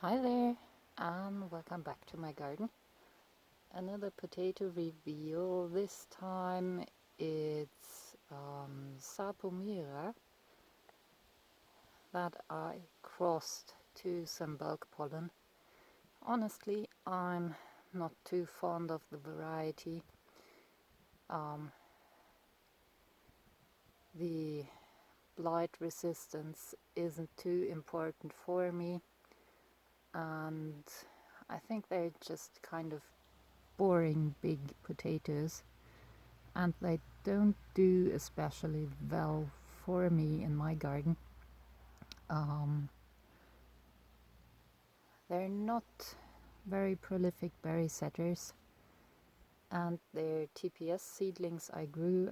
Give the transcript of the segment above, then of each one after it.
Hi there, and welcome back to my garden. Another potato reveal. This time it's Sarpo Mira that I crossed to some bulk pollen. Honestly, I'm not too fond of the variety. The blight resistance isn't too important for me, and I think they're just kind of boring big potatoes, and they don't do especially well for me in my garden. They're not very prolific berry setters, and they're TPS seedlings I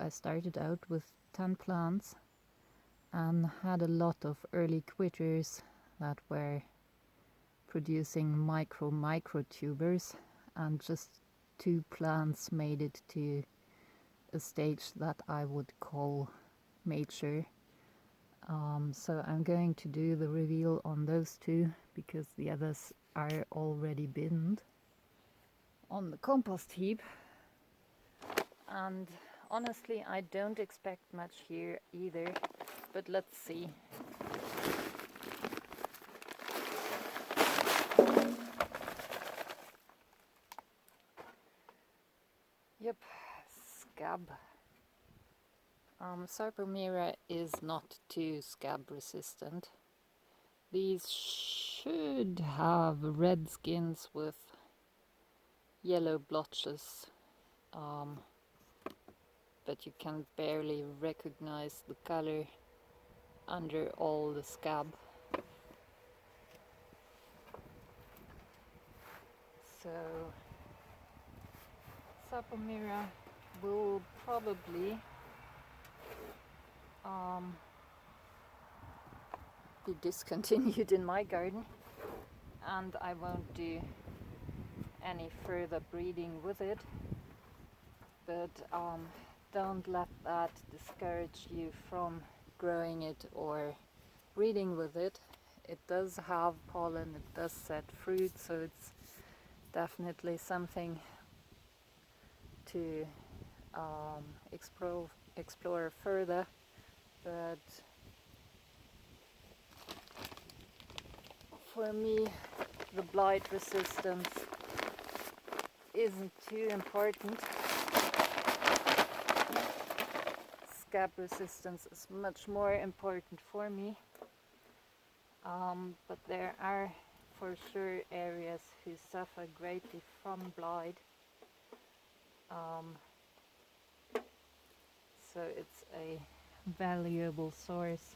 started out with 10 plants and had a lot of early quitters that were producing micro tubers, and just 2 plants made it to a stage that I would call mature. So I'm going to do the reveal on those 2 because the others are already binned on the compost heap. And honestly, I don't expect much here either, but let's see. Yep, scab. Sarpo Mira is not too scab resistant. These should have red skins with yellow blotches, but you can barely recognize the color under all the scab. So Sarpo Mira will probably be discontinued in my garden, and I won't do any further breeding with it, but don't let that discourage you from growing it or breeding with it. It does have pollen, it does set fruit, so it's definitely something to explore further, but for me the blight resistance isn't too important. Scab resistance is much more important for me, but there are for sure areas who suffer greatly from blight, so it's a valuable source.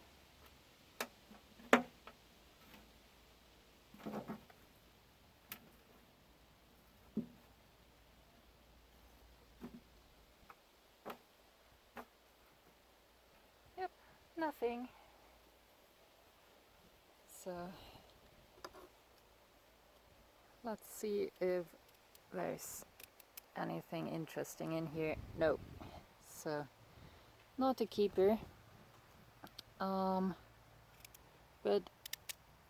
Yep, nothing. So let's see if there's anything interesting in here. No, so not a keeper, but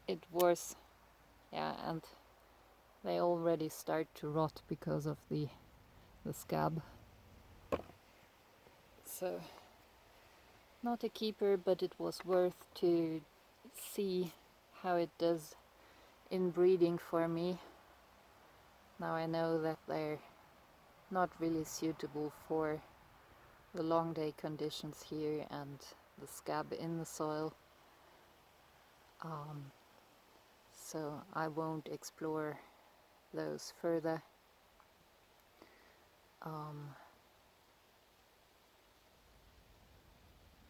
it was, yeah, and they already start to rot because of the scab. So not a keeper, but it was worth to see how it does in breeding for me. Now I know that they're not really suitable for the long day conditions here and the scab in the soil, so I won't explore those further.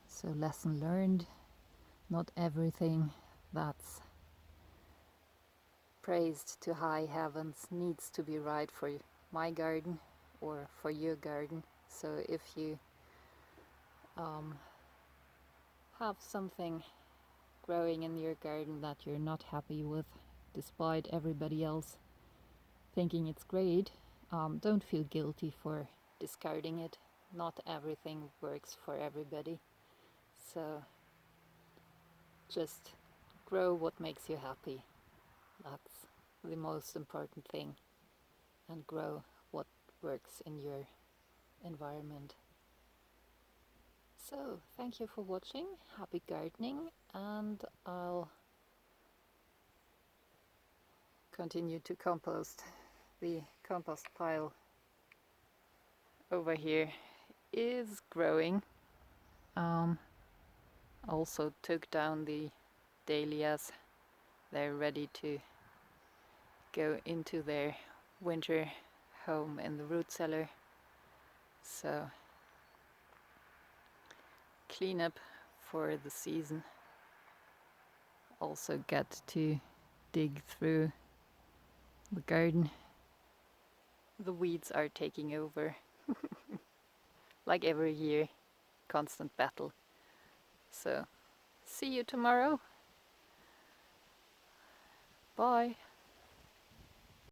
So lesson learned, not everything that's praised to high heavens needs to be right for my garden or for your garden. So if you have something growing in your garden that you're not happy with, despite everybody else thinking it's great, don't feel guilty for discarding it. Not everything works for everybody, so just grow what makes you happy. That's the most important thing, and grow what works in your environment. So, thank you for watching, happy gardening, and I'll continue to compost. The compost pile over here is growing. Also took down the dahlias. They're ready to go into their winter home in the root cellar. So clean up for the season. Also get to dig through the garden. The weeds are taking over. Like every year, constant battle. So see you tomorrow. Bye.